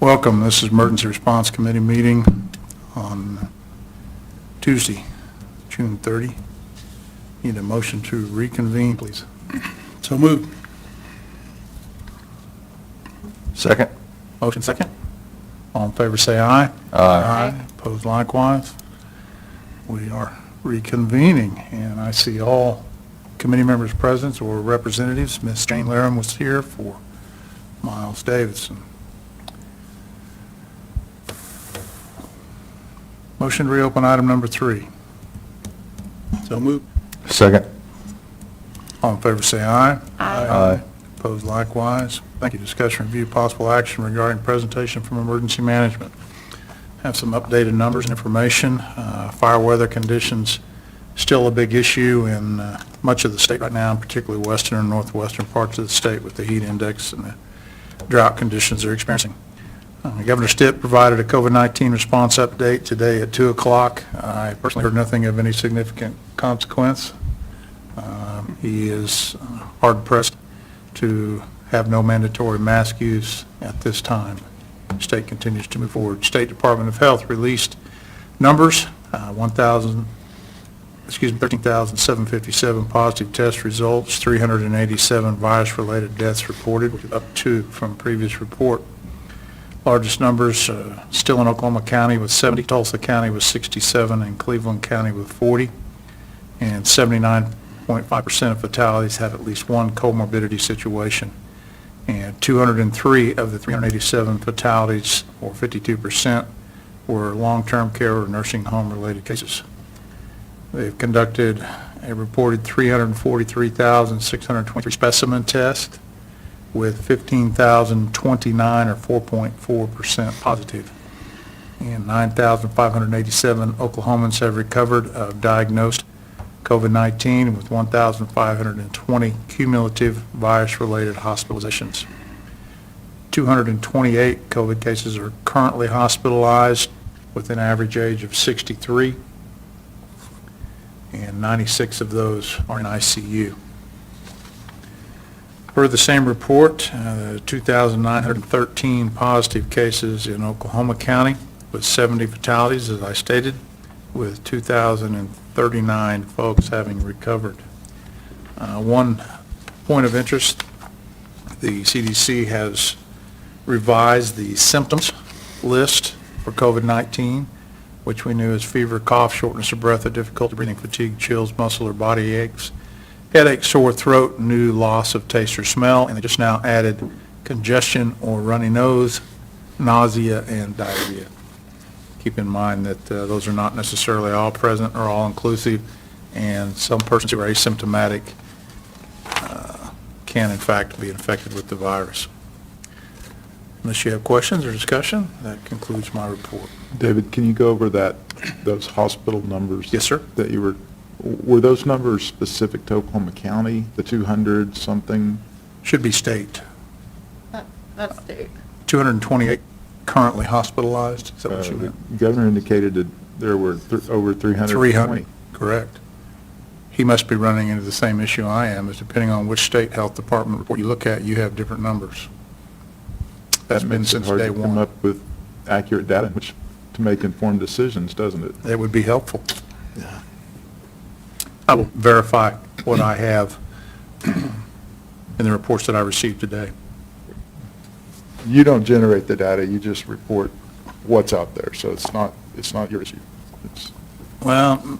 Welcome. This is Emergency Response Committee meeting on Tuesday, June 30. Need a motion to reconvene, please. So moved. Second. Motion second. All in favor say aye. Aye. Opposed likewise. We are reconvening, and I see all committee members present or representatives. Ms. Jane Laram was here for Miles Davidson. Motion to reopen item number 3. So moved. Second. All in favor say aye. Aye. Opposed likewise. Thank you. Discussion, review, possible action regarding presentation from emergency management. Have some updated numbers and information. Fire weather conditions still a big issue in much of the state right now, particularly western and northwestern parts of the state with the heat index and the drought conditions they're experiencing. Governor Stitt provided a COVID-19 response update today at 2 o'clock. I personally heard nothing of any significant consequence. He is hard-pressed to have no mandatory mask use at this time. The state continues to move forward. State Department of Health released numbers, 13,757 positive test results, 387 virus-related deaths reported, up 2 from previous report. Largest numbers still in Oklahoma County with 70, Tulsa County with 67, and Cleveland County with 40. And 79.5% of fatalities have at least one comorbidity situation. And 203 of the 387 fatalities, or 52%, were long-term care or nursing home-related cases. They've conducted a reported 343,623 specimen tests, with 15,029 or 4.4% positive. And 9,587 Oklahomans have recovered of diagnosed COVID-19 with 1,520 cumulative virus-related hospitalizations. 228 COVID cases are currently hospitalized with an average age of 63, and 96 of those are in ICU. Per the same report, 2,913 positive cases in Oklahoma County with 70 fatalities, as I stated, with 2,039 folks having recovered. One point of interest, the CDC has revised the symptoms list for COVID-19, which we knew as fever, cough, shortness of breath, or difficulty breathing, fatigue, chills, muscle or body aches, headache, sore throat, new loss of taste or smell, and they just now added congestion or runny nose, nausea, and diarrhea. Keep in mind that those are not necessarily all present or all inclusive, and some persons who are asymptomatic can in fact be infected with the virus. Unless you have questions or discussion, that concludes my report. David, can you go over those hospital numbers? Yes, sir. That you were those numbers specific to Oklahoma County, the 200 something? Should be state. That's state. 228 currently hospitalized. Is that what you meant? The governor indicated that there were over 320. 300, correct. He must be running into the same issue I am, is depending on which state health department report you look at, you have different numbers. That's been since day It makes it hard to come one. up with accurate data which to make informed decisions, doesn't it? That would be helpful. I will verify what I have in the reports that I received today. You don't generate the data, you just report what's out there, so it's not your issue. Well,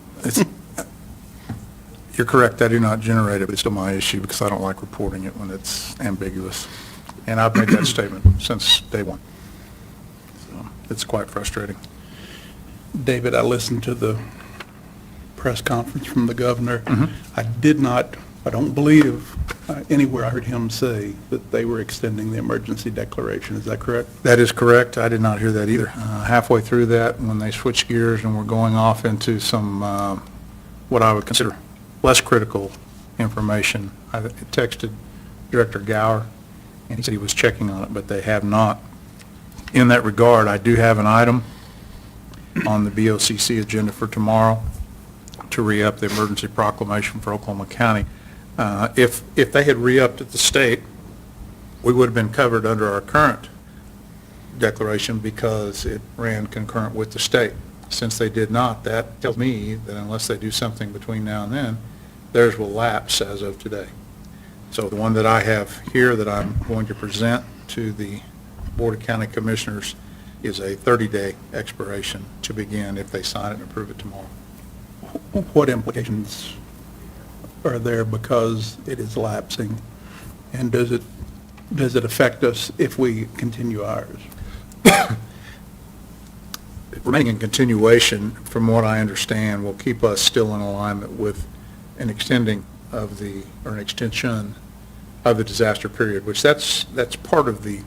you're correct, I do not generate it, but it's still my issue because I don't like reporting it when it's ambiguous. And I've made that statement since day one. So it's quite frustrating. David, I listened to the press conference from the governor. I don't believe anywhere I heard him say that they were extending the emergency declaration. Is that correct? That is correct. I did not hear that either. Halfway through that, when they switched gears and were going off into some, what I would consider less critical information, I texted Director Gower, and he said he was checking on it, but they have not. In that regard, I do have an item on the BOCC agenda for tomorrow to re-up the emergency proclamation for Oklahoma County. If they had re-upped at the state, we would have been covered under our current declaration because it ran concurrent with the state. Since they did not, that tells me that unless they do something between now and then, theirs will lapse as of today. So the one that I have here that I'm going to present to the Board of County Commissioners is a 30-day expiration to begin if they sign it and approve it tomorrow. What implications are there because it is lapsing? And does it affect us if we continue ours? Remaining in continuation, from what I understand, will keep us still in alignment with an extension of the disaster period, which that's part of the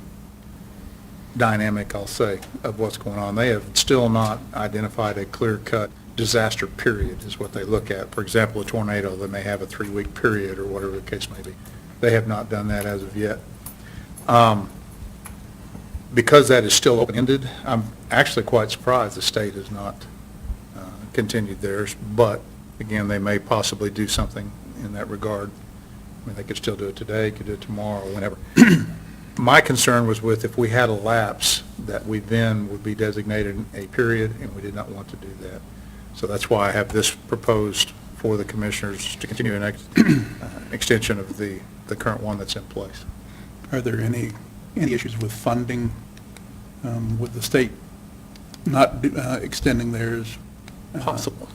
dynamic, I'll say, of what's going on. They have still not identified a clear-cut disaster period is what they look at. For example, a tornado, they may have a 3-week period or whatever the case may be. They have not done that as of yet. Because that is still open-ended, I'm actually quite surprised the state has not continued theirs, but again, they may possibly do something in that regard. I mean, they could still do it today, could do it tomorrow, whenever. My concern was with if we had a lapse, that we then would be designated a period, and we did not want to do that. So that's why I have this proposed for the commissioners to continue an extension of the current one that's in place. Are there any issues with funding, with the state not extending theirs? Possible.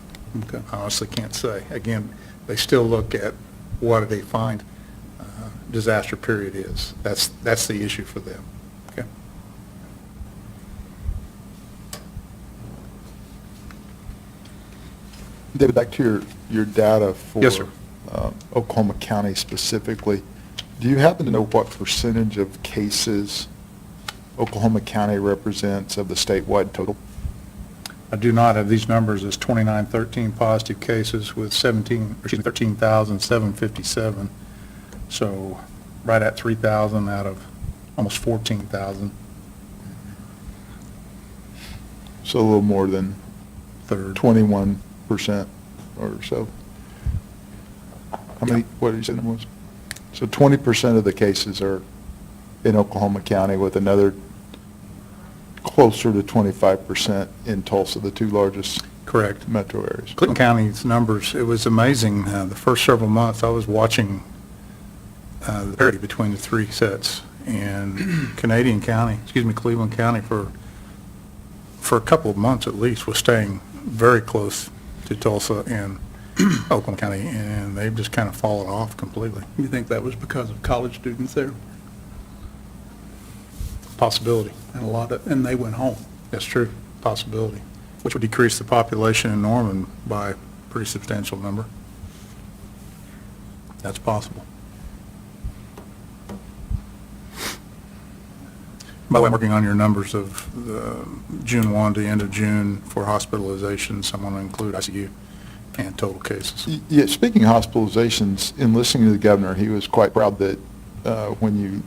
Okay. I honestly can't say. Again, they still look at what a defined disaster period is. That's the issue for them. Okay. David, back to your data for Yes, sir. Oklahoma County specifically, do you happen to know what percentage of cases Oklahoma County represents of the statewide total? I do not have these numbers as 2913 positive cases with 13,757. So right at 3,000 out of almost 14,000. So a little more than Third. 21% or so. How many, what did you say the number was? So 20% of the cases are in Oklahoma County, with another closer to 25% in Tulsa, the two largest Correct. metro areas. Cleveland County's numbers, it was amazing. The first several months, I was watching the parity between the three sets. And Cleveland County, for a couple of months at least, was staying very close to Tulsa and Oklahoma County, and they've just kind of fallen off completely. You think that was because of college students there? Possibility. And they went home. That's true. Possibility. Which would decrease the population in Norman by a pretty substantial number. That's possible. By the way, I'm working on your numbers of the June 1 to the end of June for hospitalizations. I'm going to include ICU and total cases. Yeah, speaking of hospitalizations, in listening to the governor, he was quite proud that when you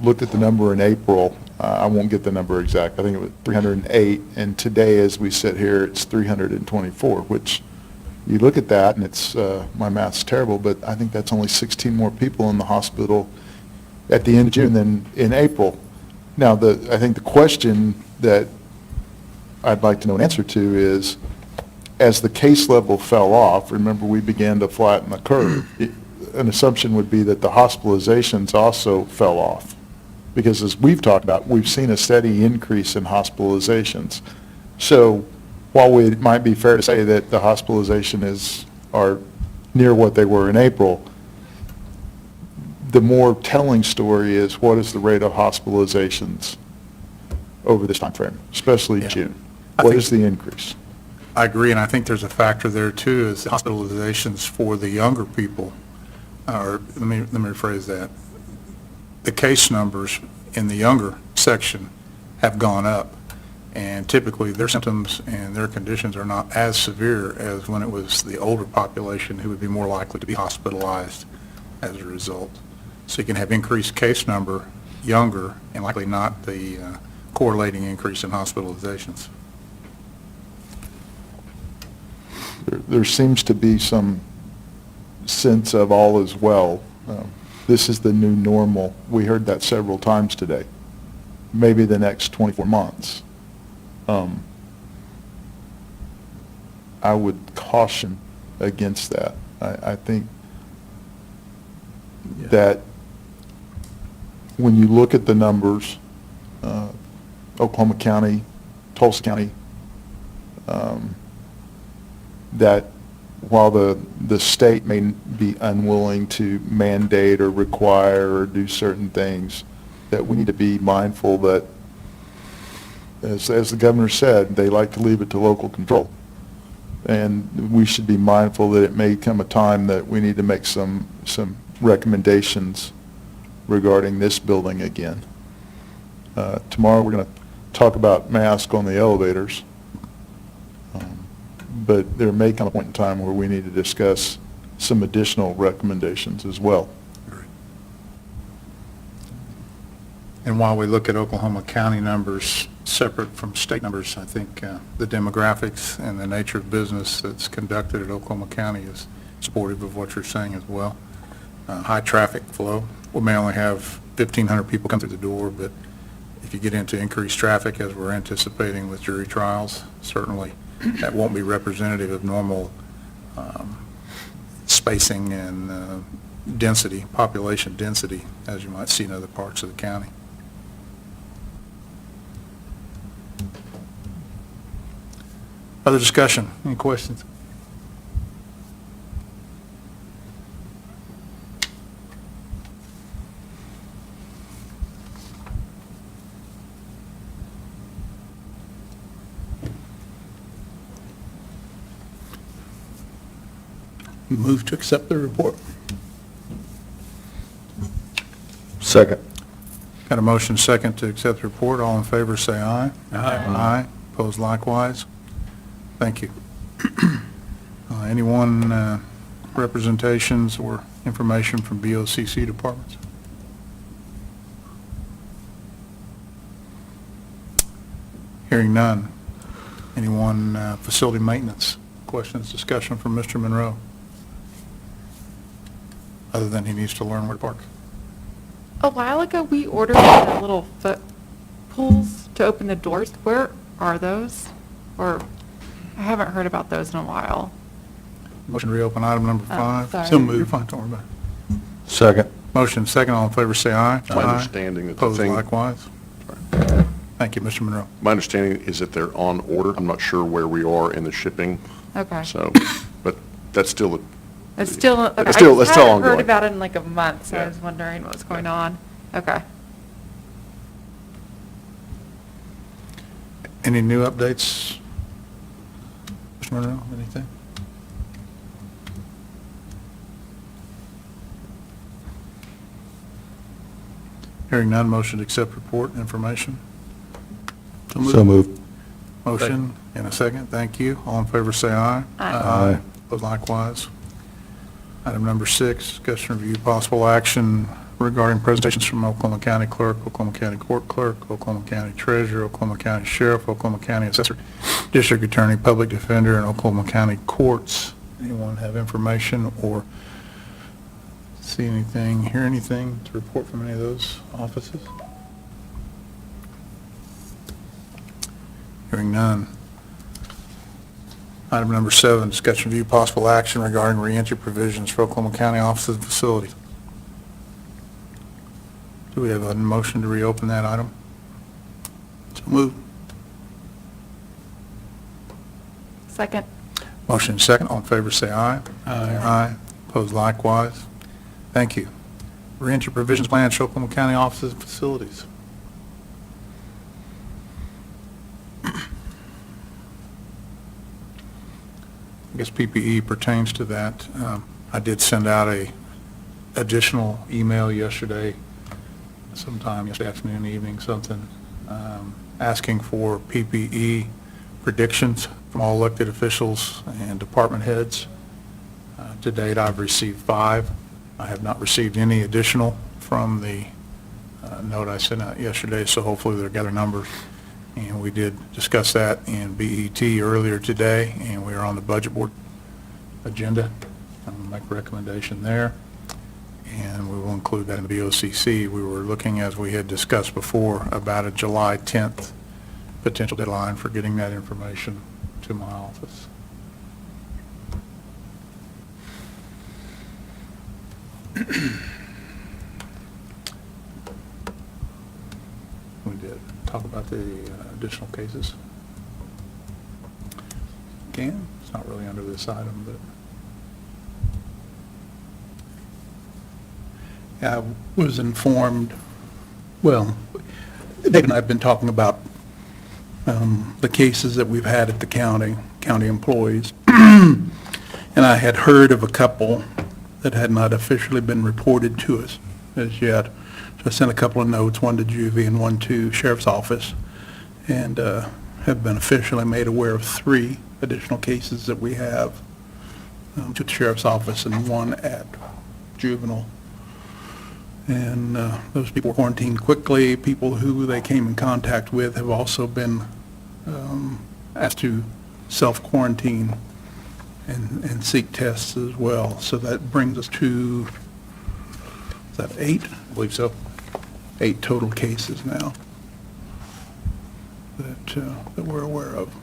looked at the number in April, I won't get the number exact, I think it was 308, and today as we sit here, it's 324, which you look at that, and it's, my math's terrible, but I think that's only 16 more people in the hospital at the end of June than in April. Now, I think the question that I'd like to know an answer to is, as the case level fell off, remember we began to flatten the curve, an assumption would be that the hospitalizations also fell off. Because as we've talked about, we've seen a steady increase in hospitalizations. So while it might be fair to say that the hospitalizations are near what they were in April, the more telling story is what is the rate of hospitalizations over this time frame, especially Yeah. June? I What think- is the increase? I agree, and I think there's a factor there too, is hospitalizations for the younger people, or let me rephrase that. The case numbers in the younger section have gone up, and typically their symptoms and their conditions are not as severe as when it was the older population who would be more likely to be hospitalized as a result. So you can have increased case number younger and likely not the correlating increase in hospitalizations. There seems to be some sense of all is well. This is the new normal. We heard that several times today. maybe the next 24 months. I would caution against that. I think that when you look at the numbers, Oklahoma County, Tulsa County, that while the state may be unwilling to mandate or require or do certain things, that we need to be mindful that, as the governor said, they like to leave it to local control. And we should be mindful that it may come a time that we need to make some recommendations regarding this building again. Tomorrow, we're going to talk about masks on the elevators. But there may come a point in time where we need to discuss some additional recommendations as well. And while we look at Oklahoma County numbers separate from state numbers, I think the demographics and the nature of business that's conducted at Oklahoma County is supportive of what you're saying as well. High traffic flow. We may only have 1,500 people come through the door, but if you get into increased traffic, as we're anticipating with jury trials, certainly that won't be representative of normal spacing and density, population density, as you might see in other parts of the county. Other discussion? Any questions? Move to accept the report. Second. Got a motion second to accept the report. All in favor, say aye. Aye. Opposed likewise. Thank you. Anyone, representations or information from BOCC departments? Hearing none. Anyone, facility maintenance? Questions, discussion from Mr. Monroe? Other than he needs to learn where to park. A while ago, we ordered the little foot pulls to open the doors. Where are those? Or, I haven't heard about those in a while. Motion to reopen item number 5. sorry. So moved. You're fine, don't worry about it. Second. Motion second, all in favor say aye. It's my understanding that the Opposed thing- likewise. Thank you, Mr. Monroe. My understanding is that they're on order. I'm not sure where we are in the shipping, Okay. so, but that's still, It's still, okay. It's still I just ongoing. hadn't heard about it in like a month, so I Yeah. was wondering what was going on. Okay. Any new updates? Mr. Monroe, anything? Hearing none, motion to accept report, information. So moved. Motion and a second, thank you. All in favor say aye. Aye. Opposed likewise. Item number 6, discussion review possible action regarding presentations from Oklahoma County Clerk, Oklahoma County Court Clerk, Oklahoma County Treasurer, Oklahoma County Sheriff, Oklahoma County Assessor, District Attorney, Public Defender, and Oklahoma County Courts. Anyone have information or see anything, hear anything to report from any of those offices? Hearing none. Item number 7, discussion review possible action regarding reentry provisions for Oklahoma County offices and facilities. Do we have a motion to reopen that item? So moved. Second. Motion second, all in favor say aye. Aye. Aye, opposed likewise. Thank you. Reentry provisions plan for Oklahoma County offices and facilities. I guess PPE pertains to that. I did send out a additional email yesterday, sometime yesterday afternoon, evening, something, asking for PPE predictions from all elected officials and department heads. To date, I've received 5. I have not received any additional from the note I sent out yesterday, so hopefully they'll gather numbers. And we did discuss that in BET earlier today, and we are on the budget board agenda. I'm going to make a recommendation there. and we will include that in the BOCC. We were looking, as we had discussed before, about a July 10th potential deadline for getting that information to my office. We did talk about the additional cases. Can? It's not really under this item, but I was informed, well, Dave and I have been talking about the cases that we've had at the county employees. And I had heard of a couple that had not officially been reported to us as yet. So I sent a couple of notes, one to Juvie and one to Sheriff's Office, and have been officially made aware of 3 additional cases that we have to the Sheriff's Office and 1 at Juvenile. And those people were quarantined quickly. People who they came in contact with have also been asked to self-quarantine and seek tests as well. So that brings us to, is that 8? I believe so. 8 total cases now that we're aware of.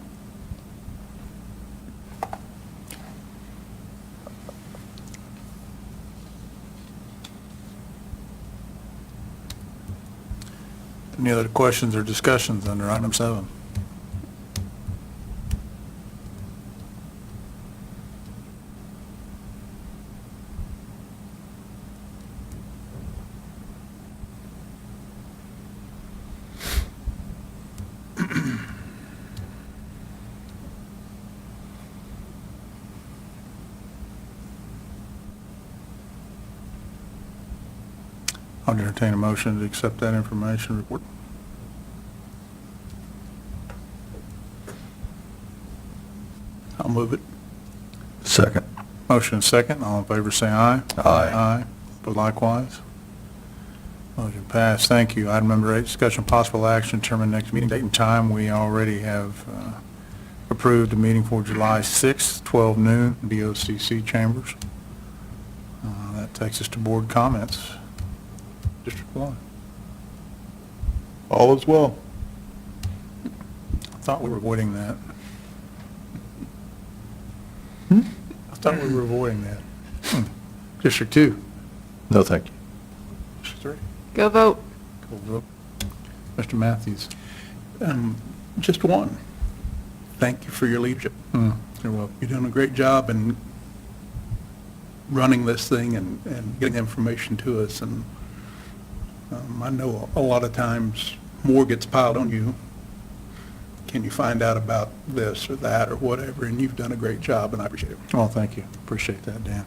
Any other questions or discussions under item 7? I'll entertain a motion to accept that information report. I'll move it. Second. Motion and second. All in favor, say aye. Aye. Aye. But likewise. Motion passed. Thank you. Item number 8, discussion possible action, determine next meeting date and time. We already have approved a meeting for July 6th, 12 noon, BOCC chambers. That takes us to board comments. District 1. All is well. I thought we were avoiding that. Hmm? I thought we were avoiding that. District 2. No, thank you. District 3. Go vote. Go vote. Mr. Matthews. Just one. Thank you for your leadership. You're welcome. You're doing a great job in running this thing and getting information to us. And I know a lot of times more gets piled on you. Can you find out about this or that or whatever? And you've done a great job, and I appreciate it. Well, thank you. Appreciate that, Dan.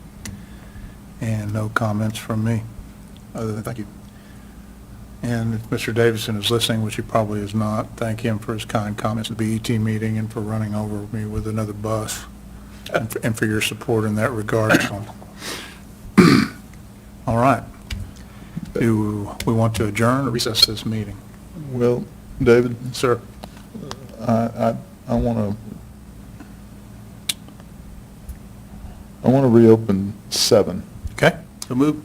And no comments from me, other than thank you. And if Mr. Davidson is listening, which he probably is not, thank him for his kind comments at the BET meeting and for running over me with another bus, and for your support in that regard. So. All right. Do we want to adjourn or recess this meeting? Well, David, Sir? I want to reopen 7. Okay. So move.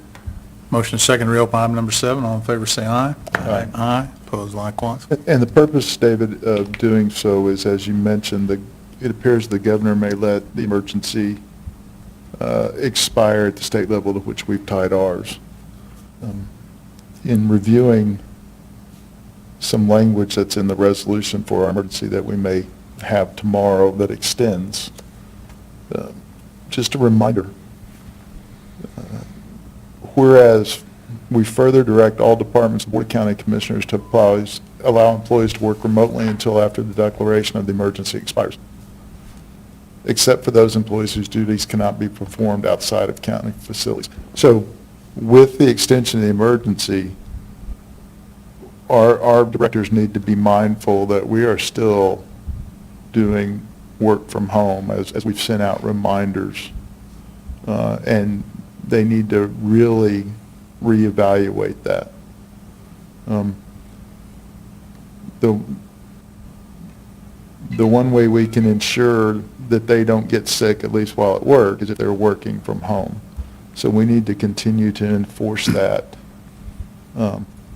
Motion second to reopen item number 7. All in favor, say aye. Aye. Aye. Opposed likewise. And the purpose, David, of doing so is, as you mentioned, it appears the governor may let the emergency expire at the state level to which we've tied ours. In reviewing some language that's in the resolution for our emergency that we may have tomorrow that extends, just a reminder, whereas we further direct all departments and Board of County Commissioners to allow employees to work remotely until after the declaration of the emergency expires, except for those employees whose duties cannot be performed outside of county facilities. So with the extension of the emergency, our directors need to be mindful that we are still doing work from home as we've sent out reminders, and they need to really reevaluate that. The one way we can ensure that they don't get sick, at least while at work, is if they're working from home. So we need to continue to enforce that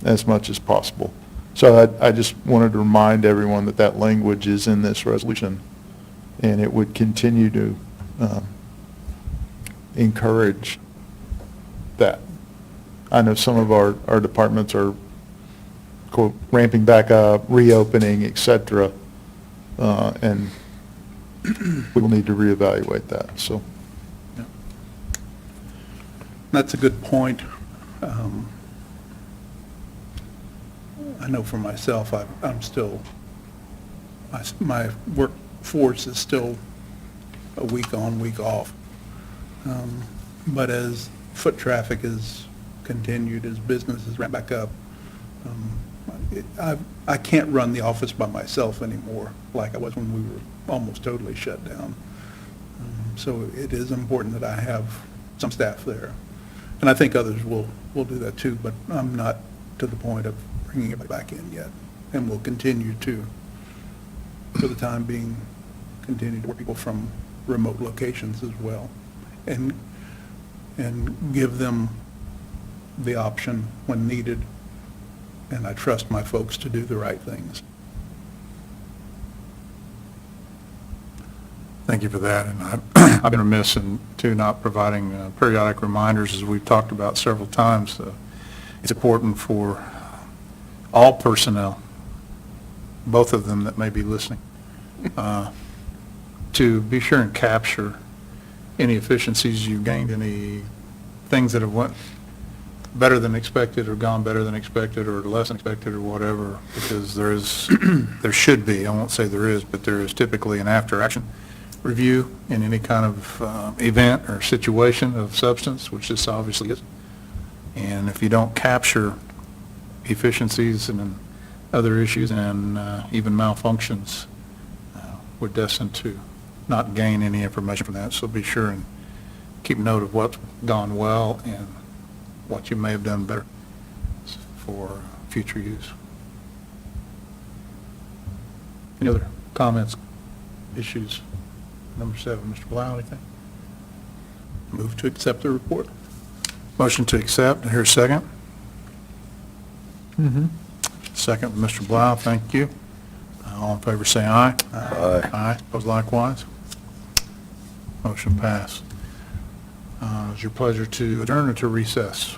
as much as possible. So I just wanted to remind everyone that that language is in this resolution, and it would continue to encourage that. I know some of our departments are, quote, ramping back up, reopening, et cetera, and we will need to reevaluate that, so. That's a good point. I know for myself, I'm still, my workforce is still a week on, week off. But as foot traffic is continued, as businesses ramp back up, I can't run the office by myself anymore like I was when we were almost totally shut down. So it is important that I have some staff there. And I think others will do that too, but I'm not to the point of bringing it back in yet. And we'll continue to, for the time being, continue to work people from remote locations as well. And give them the option when needed. And I trust my folks to do the right things. Thank you for that, and I've been remiss in, too, not providing periodic reminders, as we've talked about several times. It's important for all personnel, both of them that may be listening, to be sure and capture any efficiencies you've gained, any things that have went better than expected or gone better than expected or less than expected or whatever, because there should be, I won't say there is, but there is typically an after-action review in any kind of event or situation of substance, which this obviously is. And if you don't capture efficiencies and other issues and even malfunctions, we're destined to not gain any information from that. So be sure and keep note of what's gone well and what you may have done better for future use. Any other comments, issues? Number 7, Mr. Blau, anything? Move to accept the report. Motion to accept, and here's a second. Second, Mr. Blau, thank you. All in favor say aye. Aye. Aye, opposed likewise. Motion passed. It's your pleasure to adjourn or to recess?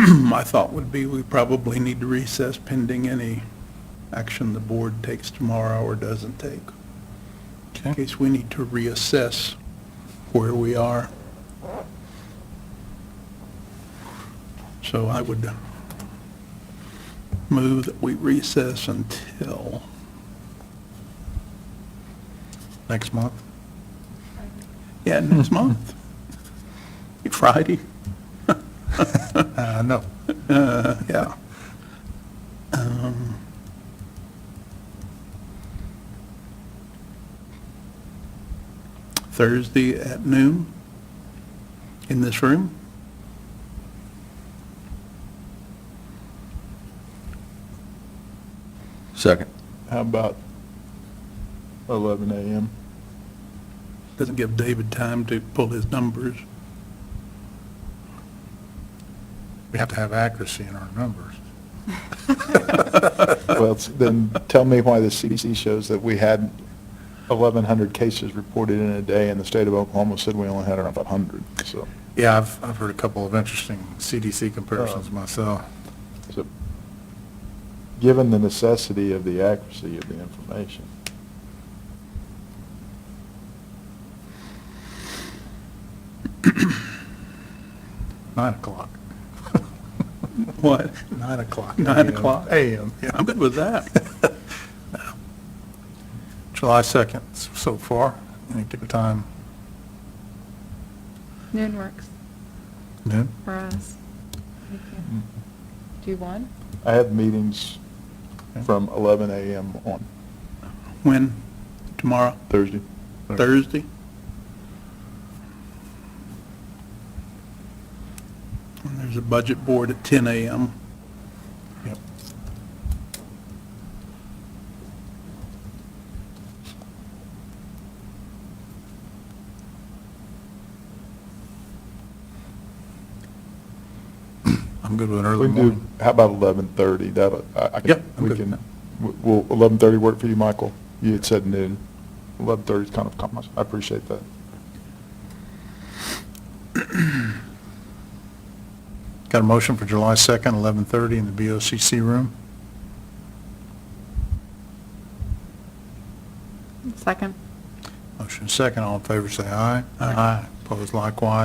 My thought would be we probably need to recess pending any action the board takes tomorrow or doesn't take. In Okay. case we need to reassess where we are. So I would move that we recess until, Next month? next month. Friday. No. Yeah. Thursday at noon in this room. Second. How about 11 a.m.? Doesn't give David time to pull his numbers. We have to have accuracy in our numbers. Well, then tell me why the CDC shows that we had 1,100 cases reported in a day, and the state of Oklahoma said we only had around 500, so. Yeah, I've heard a couple of interesting CDC comparisons myself. So, given the necessity of the accuracy of the information. 9 o'clock. What? 9 o'clock. 9 o'clock? AM, yeah. I'm good with that. July 2nd so far. Any particular time? Noon works Noon? for us. We can do 1? I have meetings from 11 a.m. on When? Tomorrow? Thursday. Thursday? There's a budget board at 10 a.m. Yep. I'm good with an early We can do, morning. how about 11:30? That'll, I can. Yep, I'm we good can- with Will 11:30 work for you, Michael? You had said noon. 11:30 is kind of compromise. I appreciate that. Got a motion for July 2nd, 11:30 in the BOCC room? Second. Motion second, all in favor say aye. Aye. Opposed likewise.